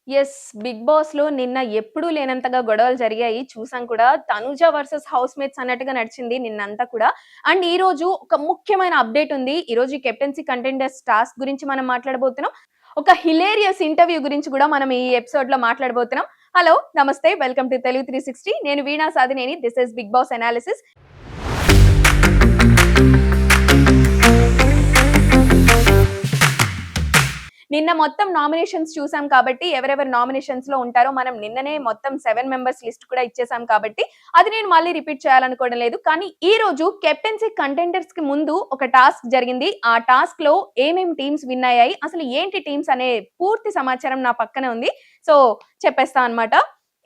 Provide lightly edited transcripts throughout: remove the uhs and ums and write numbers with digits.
Yes. 'Big బాస్‌లో' నిన్న ఎప్పుడూ లేనంతగా గొడవలు జరిగాయి. చూసాం కూడా. 'తనుజ వర్సెస్ హౌస్‌మేట్స్' అన్నట్టుగా నడిచింది నిన్నంతా కూడా. అండ్ ఈరోజు ఒక ముఖ్యమైన అప్డేట్ ఉంది. ఈరోజు ఈ కెప్టెన్సీ కంటెండర్స్ టాస్క్ గురించి మనం మాట్లాడబోతున్నాం. ఒక హిలేరియస్ ఇంటర్వ్యూ గురించి కూడా మనం ఈ ఎపిసోడ్‌లో మాట్లాడబోతున్నాం. హలో! నమస్తే. Welcome to Telugu 360. నేను Veena Sadhineni. This is 'Bigg Boss analysis'. నిన్న మొత్తం నామినేషన్స్ చూసాం కాబట్టి ఎవరెవరు నామినేషన్స్ లో ఉంటారో మనం నిన్ననే మొత్తం 7 మెంబర్స్ లిస్ట్ కూడా ఇచ్చేసాం కాబట్టి అది నేను మళ్ళీ రిపీట్ చేయాలనుకోవడం లేదు. కానీ ఈ రోజు కెప్టెన్సీ కంటెండర్స్ కి ముందు ఒక టాస్క్ జరిగింది. ఆ టాస్క్ లో ఏమేం టీమ్స్ విన్ అయ్యాయి, అసలు ఏంటి టీమ్స్ అనే పూర్తి సమాచారం నా పక్కనే ఉంది. సో చెప్పేస్తా అన్నమాట.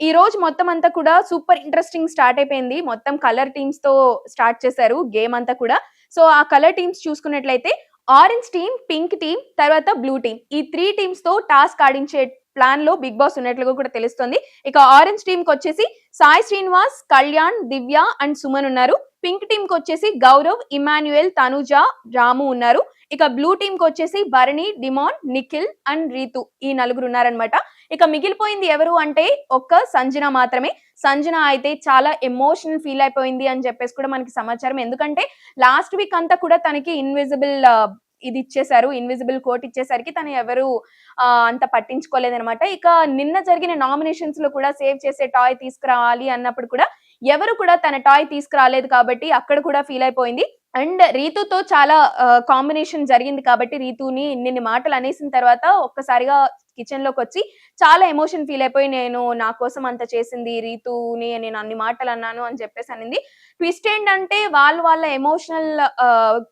ఈ రోజు మొత్తం అంతా కూడా సూపర్ ఇంట్రెస్టింగ్ స్టార్ట్ అయిపోయింది. మొత్తం కలర్ టీమ్స్ తో స్టార్ట్ చేశారు గేమ్ అంతా కూడా. సో ఆ కలర్ టీమ్స్ చూసుకున్నట్లయితే ఆరెంజ్ టీమ్, పింక్ టీమ్, తర్వాత బ్లూ టీమ్. ఈ 3 టీమ్స్ తో టాస్క్ ఆడించే ప్లాన్ లో బిగ్ బాస్ ఉన్నట్లుగా కూడా తెలుస్తుంది. ఇక ఆరెంజ్ టీమ్ కి వచ్చేసి సాయి శ్రీనివాస్, కళ్యాణ్, దివ్య అండ్ సుమన్ ఉన్నారు. పింక్ టీమ్ కి వచ్చేసి గౌరవ్, ఇమాన్యుయల్, తనుజ, రాము ఉన్నారు. ఇక బ్లూ టీమ్ కి వచ్చేసి భరణి, డిమాన్, నిఖిల్ అండ్ రీతు ఈ నలుగురు ఉన్నారనమాట. ఇక మిగిలిపోయింది ఎవరు అంటే ఒక్క సంజన మాత్రమే. సంజన అయితే చాలా ఎమోషనల్ ఫీల్ అయిపోయింది అని చెప్పేసి కూడా మనకి సమాచారం. ఎందుకంటే లాస్ట్ వీక్ అంతా కూడా తనకి ఇన్విజిబుల్ ఇది ఇచ్చేసారు, ఇన్విజిబుల్ కోట్ ఇచ్చేసరికి తను ఎవరు అంత పట్టించుకోలేదనమాట. ఇక నిన్న జరిగిన నామినేషన్స్ లో కూడా సేవ్ చేసే టాయ్ తీసుకురావాలి అన్నప్పుడు కూడా ఎవరు కూడా తన టాయ్ తీసుకురాలేదు కాబట్టి అక్కడ కూడా ఫీల్ అయిపోయింది. అండ్ రీతుతో చాలా కాంబినేషన్ జరిగింది కాబట్టి రీతుని ఇన్ని మాటలు అనేసిన తర్వాత ఒక్కసారిగా కిచెన్ లోకి వచ్చి చాలా ఎమోషన్ ఫీల్ అయిపోయి నేను నా కోసం అంత చేసింది రీతుని, నేను అన్ని మాటలు అన్నాను అని చెప్పేసి అనింది. ట్విస్ట్ ఏంటంటే వాళ్ళ ఎమోషనల్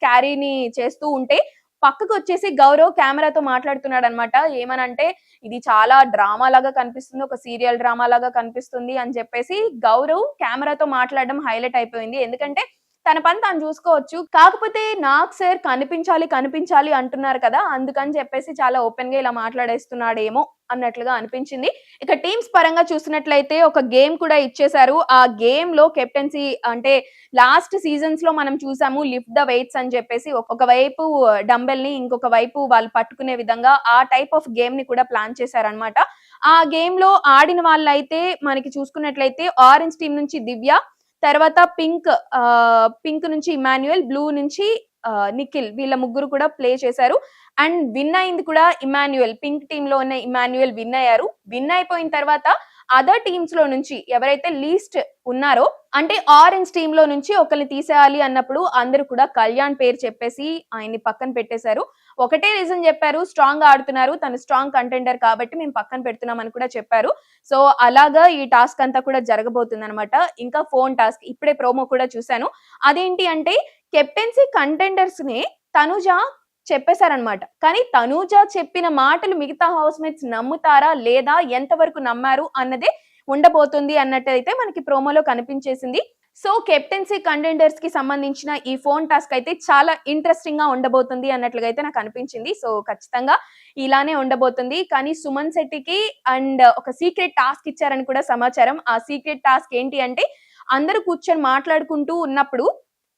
క్యారీని చేస్తూ ఉంటే పక్కకు వచ్చేసి గౌరవ్ కెమెరాతో మాట్లాడుతున్నాడు అనమాట. ఏమనంటే ఇది చాలా డ్రామా లాగా కనిపిస్తుంది, ఒక సీరియల్ డ్రామా లాగా కనిపిస్తుంది అని చెప్పేసి గౌరవ్ కెమెరాతో మాట్లాడడం హైలైట్ అయిపోయింది. ఎందుకంటే తన పని తను చూసుకోవచ్చు. కాకపోతే నాకు సార్ కనిపించాలి అంటున్నారు కదా, అందుకని చెప్పేసి చాలా ఓపెన్ గా ఇలా మాట్లాడేస్తున్నాడేమో అన్నట్లుగా అనిపించింది. ఇక టీమ్స్ పరంగా చూసినట్లయితే ఒక గేమ్ కూడా ఇచ్చేశారు. ఆ గేమ్ లో కెప్టెన్సీ అంటే లాస్ట్ సీజన్స్ లో మనం చూసాము లిఫ్ట్ ద వెయిట్స్ అని చెప్పేసి ఒక వైపు డంబెల్ ని ఇంకొక వైపు వాళ్ళు పట్టుకునే విధంగా ఆ టైప్ ఆఫ్ గేమ్ ని కూడా ప్లాన్ చేశారనమాట. ఆ గేమ్ లో ఆడిన వాళ్ళైతే మనకి చూసుకున్నట్లయితే ఆరెంజ్ టీం నుంచి దివ్య, తర్వాత పింక్ నుంచి ఇమాన్యుయల్, బ్లూ నుంచి నిఖిల్, వీళ్ళ ముగ్గురు కూడా ప్లే చేశారు. అండ్ విన్ అయింది కూడా ఇమాన్యుయల్. పింక్ టీమ్ లో ఉన్న ఇమాన్యుయల్ విన్ అయ్యారు. విన్ అయిపోయిన తర్వాత అదర్ టీమ్స్ లో నుంచి ఎవరైతే లీస్ట్ ఉన్నారో అంటే ఆరెంజ్ టీమ్ లో నుంచి ఒకరిని తీసేయాలి అన్నప్పుడు అందరూ కూడా కళ్యాణ్ పేరు చెప్పేసి ఆయన్ని పక్కన పెట్టేశారు. ఒకటే రీజన్ చెప్పారు, స్ట్రాంగ్ ఆడుతున్నారు, తను స్ట్రాంగ్ కంటెండర్ కాబట్టి మేము పక్కన పెడుతున్నాం అని కూడా చెప్పారు. సో అలాగా ఈ టాస్క్ అంతా కూడా జరగబోతుంది అనమాట. ఇంకా ఫోన్ టాస్క్ ఇప్పుడే ప్రోమో కూడా చూశాను. అదేంటి అంటే కెప్టెన్సీ కంటెండర్స్ ని తనుజ చెప్పేశారనమాట. కానీ తనూజ చెప్పిన మాటలు మిగతా హౌస్ మేట్స్ నమ్ముతారా లేదా, ఎంతవరకు నమ్మారు అన్నదే ఉండబోతుంది అన్నట్టయితే మనకి ప్రోమోలో కనిపించేసింది. సో కెప్టెన్సీ కంటెండర్స్ కి సంబంధించిన ఈ ఫోన్ టాస్క్ అయితే చాలా ఇంట్రెస్టింగ్ గా ఉండబోతుంది అన్నట్లుగా అయితే నాకు అనిపించింది. సో ఖచ్చితంగా ఇలానే ఉండబోతుంది. కానీ సుమన్ శెట్టికి అండ్ ఒక సీక్రెట్ టాస్క్ ఇచ్చారని కూడా సమాచారం. ఆ సీక్రెట్ టాస్క్ ఏంటి అంటే అందరూ కూర్చొని మాట్లాడుకుంటూ ఉన్నప్పుడు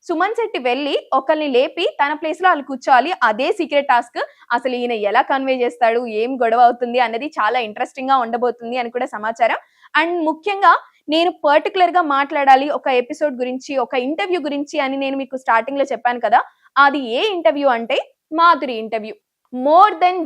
సుమన్ శెట్టి వెళ్ళి ఒకరిని లేపి తన ప్లేస్ లో వాళ్ళు కూర్చోవాలి. అదే సీక్రెట్ టాస్క్. అసలు ఈయన ఎలా కన్వే చేస్తాడు, ఏం గొడవ అవుతుంది అన్నది చాలా ఇంట్రెస్టింగ్ గా ఉండబోతుంది అని కూడా సమాచారం. అండ్ ముఖ్యంగా నేను పర్టికులర్ గా మాట్లాడాలి ఒక ఎపిసోడ్ గురించి, ఒక ఇంటర్వ్యూ గురించి అని నేను మీకు స్టార్టింగ్ లో చెప్పాను కదా. అది ఏ ఇంటర్వ్యూ అంటే Madhuri interview. More than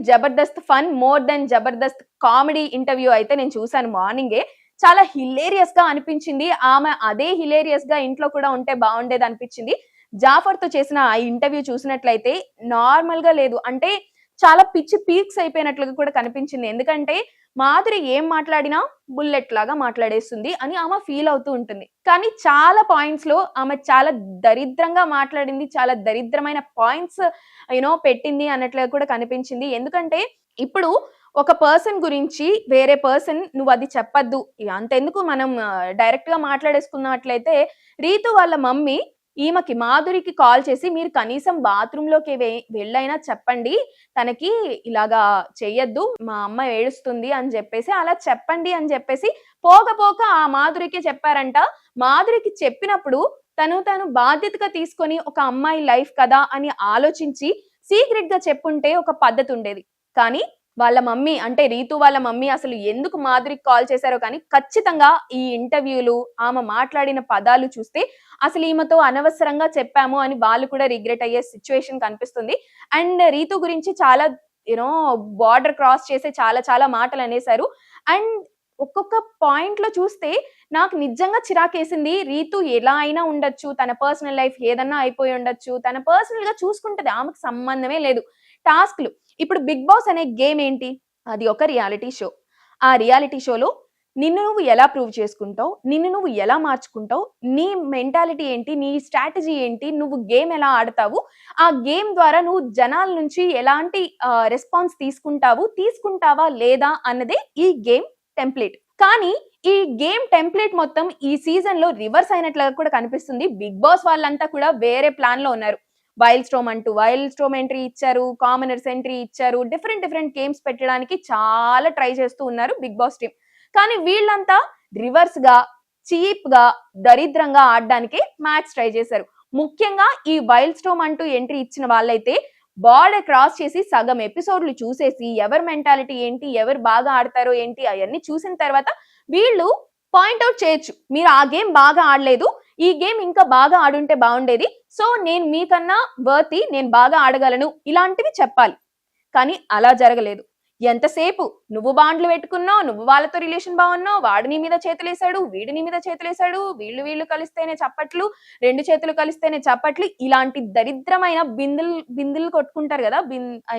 Jabardasth fun, more than Jabardasth comedy interview అయితే నేను చూసాను మార్నింగే. చాలా హిలేరియస్ గా అనిపించింది. ఆమె అదే హిలేరియస్ గా ఇంట్లో కూడా ఉంటే బాగుండేది అనిపించింది. జాఫర్ తో చేసిన ఆ ఇంటర్వ్యూ చూసినట్లయితే నార్మల్ గా లేదు, అంటే చాలా పిచ్చి పీక్స్ అయిపోయినట్లుగా కూడా కనిపించింది. ఎందుకంటే మాధురి ఏం మాట్లాడినా బుల్లెట్ లాగా మాట్లాడేస్తుంది అని ఆమె ఫీల్ అవుతూ ఉంటుంది. కానీ చాలా పాయింట్స్ లో ఆమె చాలా దరిద్రంగా మాట్లాడింది, చాలా దరిద్రమైన పాయింట్స్ పెట్టింది అన్నట్లుగా కూడా కనిపించింది. ఎందుకంటే ఇప్పుడు ఒక పర్సన్ గురించి వేరే పర్సన్ నువ్వు అది చెప్పద్దు, అంతెందుకు మనం డైరెక్ట్ గా మాట్లాడేసుకున్నట్లయితే రీతు వాళ్ళ మమ్మీ ఈమెకి మాధురికి కాల్ చేసి మీరు కనీసం బాత్రూమ్ లోకి వెళ్ళైనా చెప్పండి, తనకి ఇలాగా చెయ్యొద్దు, మా అమ్మ ఏడుస్తుంది అని చెప్పేసి అలా చెప్పండి అని చెప్పేసి పోక ఆ మాధురికి చెప్పారంట. మాధురికి చెప్పినప్పుడు తను బాధ్యతగా తీసుకొని ఒక అమ్మాయి లైఫ్ కదా అని ఆలోచించి సీక్రెట్ గా చెప్పుంటే ఒక పద్ధతి ఉండేది. కానీ వాళ్ళ మమ్మీ అంటే రీతు వాళ్ళ మమ్మీ అసలు ఎందుకు మాధురికి కాల్ చేశారో కానీ ఖచ్చితంగా ఈ ఇంటర్వ్యూలు ఆమె మాట్లాడిన పదాలు చూస్తే అసలు ఈమెతో అనవసరంగా చెప్పాము అని వాళ్ళు కూడా రిగ్రెట్ అయ్యే సిచ్యువేషన్ కనిపిస్తుంది. అండ్ రీతు గురించి చాలా యూనో బార్డర్ క్రాస్ చేసే చాలా చాలా మాటలు అనేశారు. అండ్ ఒక్కొక్క పాయింట్ లో చూస్తే నాకు నిజంగా చిరాకేసింది. రీతు ఎలా అయినా ఉండొచ్చు, తన పర్సనల్ లైఫ్ ఏదన్నా అయిపోయి ఉండొచ్చు, తన పర్సనల్ గా చూసుకుంటది, ఆమెకు సంబంధమే లేదు. టాస్క్లు ఇప్పుడు బిగ్ బాస్ అనే గేమ్ ఏంటి? అది ఒక రియాలిటీ షో. ఆ రియాలిటీ షోలో నిన్ను నువ్వు ఎలా ప్రూవ్ చేసుకుంటావు, నిన్ను నువ్వు ఎలా మార్చుకుంటావు, నీ మెంటాలిటీ ఏంటి, నీ స్ట్రాటజీ ఏంటి, నువ్వు గేమ్ ఎలా ఆడతావు, ఆ గేమ్ ద్వారా నువ్వు జనాల నుంచి ఎలాంటి రెస్పాన్స్ తీసుకుంటావా లేదా అన్నదే ఈ గేమ్ టెంప్లెట్. కానీ ఈ గేమ్ టెంప్లెట్ మొత్తం ఈ సీజన్ లో రివర్స్ అయినట్లుగా కూడా కనిపిస్తుంది. బిగ్ బాస్ వాళ్ళంతా కూడా వేరే ప్లాన్ లో ఉన్నారు. వైల్డ్ స్టోమ్ ఎంట్రీ ఇచ్చారు, కామనర్స్ ఎంట్రీ ఇచ్చారు, డిఫరెంట్ గేమ్స్ పెట్టడానికి చాలా ట్రై చేస్తూ ఉన్నారు బిగ్ బాస్ టీమ్. కానీ వీళ్ళంతా రివర్స్ గా, చీప్ గా, దరిద్రంగా ఆడడానికి మ్యాక్స్ ట్రై చేశారు. ముఖ్యంగా ఈ వైల్డ్ స్టోమ్ ఎంట్రీ ఇచ్చిన వాళ్ళైతే బార్డర్ క్రాస్ చేసి సగం ఎపిసోడ్లు చూసేసి ఎవరి మెంటాలిటీ ఏంటి, ఎవరు బాగా ఆడతారో ఏంటి అవన్నీ చూసిన తర్వాత వీళ్ళు పాయింట్అవుట్ చేయొచ్చు, మీరు ఆ గేమ్ బాగా ఆడలేదు, ఈ గేమ్ ఇంకా బాగా ఆడుంటే బాగుండేది, సో నేను మీకన్నా వర్తి, నేను బాగా ఆడగలను, ఇలాంటివి చెప్పాలి. కానీ అలా జరగలేదు. ఎంతసేపు నువ్వు బాండ్లు పెట్టుకున్నావు, నువ్వు వాళ్ళతో రిలేషన్ బాగున్నావు, వాడు నీ మీద చేతులేసాడు, వీడు నీ మీద చేతులేసాడు, వీళ్ళు కలిస్తేనే చప్పట్లు, రెండు చేతులు కలిస్తేనే చప్పట్లు, ఇలాంటి దరిద్రమైన బిందులు కొట్టుకుంటారు కదా,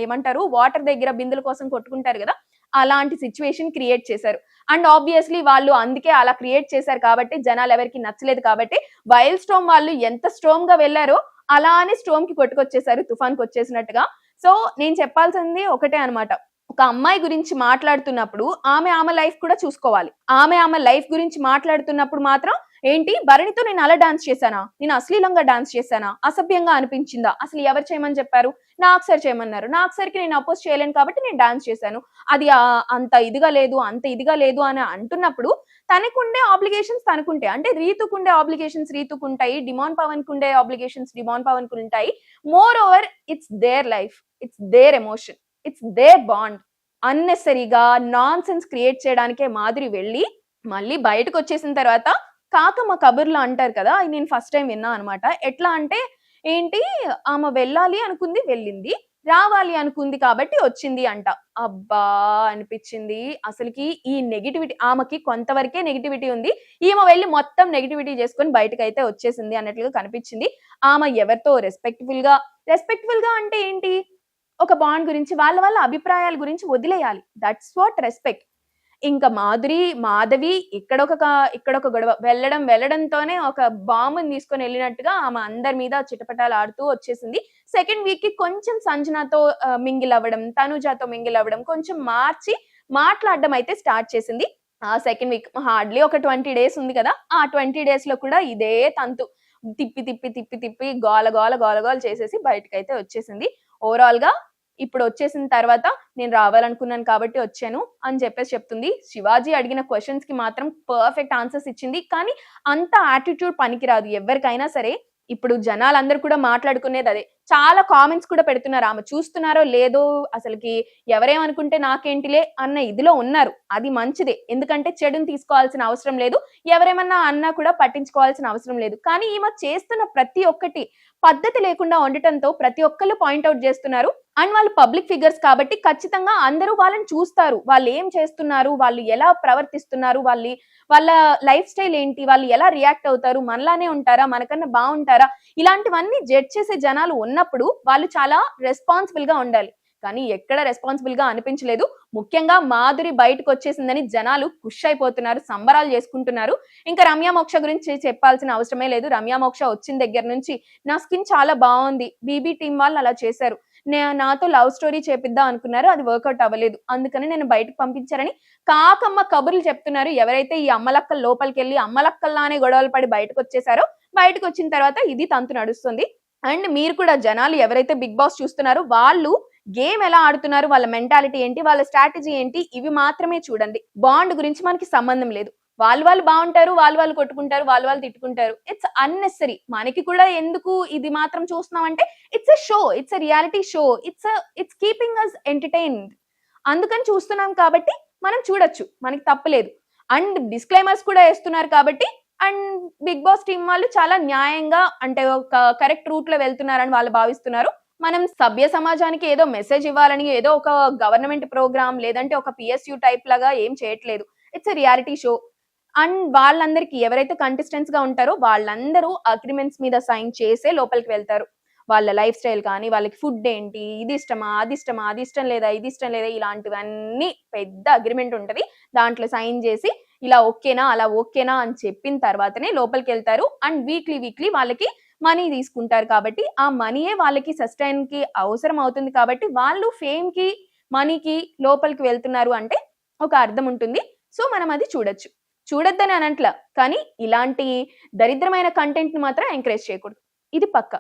ఏమంటారు వాటర్ దగ్గర బిందుల కోసం కొట్టుకుంటారు కదా, అలాంటి సిచ్యువేషన్ క్రియేట్ చేశారు. అండ్ ఆబ్వియస్లీ వాళ్ళు అందుకే అలా క్రియేట్ చేశారు కాబట్టి జనాలు ఎవరికి నచ్చలేదు కాబట్టి వైల్డ్ స్టోమ్ వాళ్ళు ఎంత స్ట్రోమ్ గా వెళ్లారో అలానే స్టోమ్ కి కొట్టుకొచ్చేసారు, తుఫాన్కి వచ్చేసినట్టుగా. సో నేను చెప్పాల్సింది ఒకటే అనమాట, ఒక అమ్మాయి గురించి మాట్లాడుతున్నప్పుడు ఆమె లైఫ్ కూడా చూసుకోవాలి. ఆమె లైఫ్ గురించి మాట్లాడుతున్నప్పుడు మాత్రం ఏంటి, భరణితో నేను అలా డాన్స్ చేశానా, నేను అశ్లీలంగా డాన్స్ చేశానా, అసభ్యంగా అనిపించిందా, అసలు ఎవరు చేయమని చెప్పారు, నాకు సార్ చేయమన్నారు, నాకు సరికి నేను అపోజ్ చేయలేను కాబట్టి నేను డాన్స్ చేశాను, అది అంత ఇదిగా లేదు అని అంటున్నప్పుడు తనకుండే ఆబ్లిగేషన్స్ తనకుంటాయి. అంటే రీతుకుండే ఆబ్లిగేషన్స్ రీతుకుంటాయి, డిమాన్ పవన్ కుండే ఆబ్లిగేషన్స్ డిమాన్ పవన్ కుంటాయి. Moreover it's their life, it's their emotion, it's their bond. అన్నెసరీగా నాన్ సెన్స్ క్రియేట్ చేయడానికే మాధురి వెళ్ళి మళ్ళీ బయటకు వచ్చేసిన తర్వాత కాకమ్మ కబుర్లు అంటారు కదా, నేను ఫస్ట్ టైం విన్నా అనమాట. ఎట్లా అంటే ఏంటి, ఆమె వెళ్ళాలి అనుకుంది వెళ్ళింది, రావాలి అనుకుంది కాబట్టి వచ్చింది అంట. అబ్బా అనిపించింది అసలుకి. ఈ నెగిటివిటీ ఆమెకి కొంతవరకే నెగిటివిటీ ఉంది, ఈమె వెళ్ళి మొత్తం నెగిటివిటీ చేసుకొని బయటకు అయితే వచ్చేసింది అన్నట్లుగా కనిపించింది. ఆమె ఎవరితో రెస్పెక్ట్ఫుల్ గా అంటే ఏంటి, ఒక బాండ్ గురించి వాళ్ళ అభిప్రాయాల గురించి వదిలేయాలి, దట్స్ వాట్ రెస్పెక్ట్. ఇంకా మాధవి ఇక్కడొక గొడవ వెళ్ళడంతోనే ఒక బాంబుని తీసుకొని వెళ్ళినట్టుగా ఆమె అందరి మీద చిటపటాలు ఆడుతూ వచ్చేసింది. సెకండ్ వీక్ కి కొంచెం సంజనాతో మింగిల్ అవ్వడం, తనుజాతో మింగిల్ అవ్వడం, కొంచెం మార్చి మాట్లాడడం అయితే స్టార్ట్ చేసింది. ఆ సెకండ్ వీక్ హార్డ్లీ ఒక 20 days ఉంది కదా, ఆ 20 days లో కూడా ఇదే తంతు తిప్పి గోల చేసేసి బయటకైతే వచ్చేసింది. ఓవరాల్ గా ఇప్పుడు వచ్చేసిన తర్వాత నేను రావాలనుకున్నాను కాబట్టి వచ్చాను అని చెప్పేసి చెప్తుంది. శివాజీ అడిగిన క్వశ్చన్స్ కి మాత్రం పర్ఫెక్ట్ ఆన్సర్స్ ఇచ్చింది. కానీ అంత యాటిట్యూడ్ పనికిరాదు ఎవరికైనా సరే. ఇప్పుడు జనాలందరూ కూడా మాట్లాడుకునేది అదే. చాలా కామెంట్స్ కూడా పెడుతున్నారు, ఆమె చూస్తున్నారో లేదో అసలుకి ఎవరేమనుకుంటే నాకేంటిలే అన్న ఇదిలో ఉన్నారు. అది మంచిదే, ఎందుకంటే చెడుని తీసుకోవాల్సిన అవసరం లేదు, ఎవరేమన్నా అన్నా కూడా పట్టించుకోవాల్సిన అవసరం లేదు. కానీ ఈమె చేస్తున్న ప్రతి ఒక్కటి పద్ధతి లేకుండా ఉండటంతో ప్రతి ఒక్కళ్ళు పాయింట్అవుట్ చేస్తున్నారు. అండ్ వాళ్ళు పబ్లిక్ ఫిగర్స్ కాబట్టి ఖచ్చితంగా అందరూ వాళ్ళని చూస్తారు, వాళ్ళు ఏం చేస్తున్నారు, వాళ్ళు ఎలా ప్రవర్తిస్తున్నారు, వాళ్ళ లైఫ్ స్టైల్ ఏంటి, వాళ్ళు ఎలా రియాక్ట్ అవుతారు, మనలానే ఉంటారా, మనకన్నా బాగుంటారా, ఇలాంటివన్నీ జడ్జ్ చేసే జనాలు ఉన్నప్పుడు వాళ్ళు చాలా రెస్పాన్సిబుల్ గా ఉండాలి. కానీ ఎక్కడ రెస్పాన్సిబుల్ గా అనిపించలేదు. ముఖ్యంగా మాధురి బయటకు వచ్చేసిందని జనాలు ఖుష్ అయిపోతున్నారు, సంబరాలు చేసుకుంటున్నారు. ఇంకా రమ్య మోక్ష గురించి చెప్పాల్సిన అవసరమే లేదు. రమ్య మోక్ష వచ్చిన దగ్గర నుంచి నా స్కిన్ చాలా బాగుంది, బీబీ టీం వాళ్ళు అలా చేశారు, నాతో లవ్ స్టోరీ చేపిద్దాం అనుకున్నారు, అది వర్కౌట్ అవ్వలేదు, అందుకని నేను బయటకు పంపించారని కాకమ్మ కబుర్లు చెప్తున్నారు. ఎవరైతే ఈ అమ్మలక్కల లోపలికి వెళ్ళి అమ్మలక్కల్లానే గొడవలు పడి బయటకు వచ్చేసారో, బయటకు వచ్చిన తర్వాత ఇది తంతు నడుస్తుంది. అండ్ మీరు కూడా జనాలు ఎవరైతే బిగ్ బాస్ చూస్తున్నారో వాళ్ళు గేమ్ ఎలా ఆడుతున్నారు, వాళ్ళ మెంటాలిటీ ఏంటి, వాళ్ళ స్ట్రాటజీ ఏంటి, ఇవి మాత్రమే చూడండి. బాండ్ గురించి మనకి సంబంధం లేదు. వాళ్ళు బాగుంటారు, వాళ్ళు కొట్టుకుంటారు, వాళ్ళు తిట్టుకుంటారు, ఇట్స్ అన్నెసరీ. మనకి కూడా ఎందుకు ఇది మాత్రం చూస్తున్నాం అంటే it's a show, it's a reality show, it's keeping us entertained. అందుకని చూస్తున్నాం కాబట్టి మనం చూడొచ్చు, మనకి తప్పులేదు. అండ్ డిస్క్లైమర్స్ కూడా వేస్తున్నారు కాబట్టి, అండ్ బిగ్ బాస్ టీం వాళ్ళు చాలా న్యాయంగా అంటే ఒక కరెక్ట్ రూట్ లో వెళ్తున్నారని వాళ్ళు భావిస్తున్నారు. మనం సభ్య సమాజానికి ఏదో మెసేజ్ ఇవ్వాలని ఏదో ఒక గవర్నమెంట్ ప్రోగ్రామ్ లేదంటే ఒక పిఎస్యు టైప్ లాగా ఏం చేయట్లేదు. It's a reality show. And వాళ్ళందరికీ ఎవరైతే కంటెస్టెంట్స్ గా ఉంటారో వాళ్ళందరూ అగ్రిమెంట్స్ మీద సైన్ చేసే లోపలికి వెళ్తారు. వాళ్ళ లైఫ్ స్టైల్ కానీ, వాళ్ళకి ఫుడ్ ఏంటి, ఇది ఇష్టమా, అది ఇష్టమా, అది ఇష్టం లేదా, ఇది ఇష్టం లేదా, ఇలాంటివన్నీ పెద్ద అగ్రిమెంట్ ఉంటది. దాంట్లో సైన్ చేసి ఇలా ఓకేనా, అలా ఓకేనా అని చెప్పిన తర్వాతనే లోపలికి వెళ్తారు. అండ్ వీక్లీ వాళ్ళకి మనీ తీసుకుంటారు కాబట్టి, ఆ మనీయే వాళ్ళకి సస్టైన్ కి అవసరం అవుతుంది కాబట్టి, వాళ్ళు ఫేమ్ కి, మనీకి లోపలికి వెళ్తున్నారు అంటే ఒక అర్థం ఉంటుంది. సో మనం అది చూడొచ్చు. చూడొద్దని అనట్ల. కానీ ఇలాంటి దరిద్రమైన కంటెంట్ ని మాత్రం ఎంకరేజ్ చేయకూడదు. ఇది పక్కా.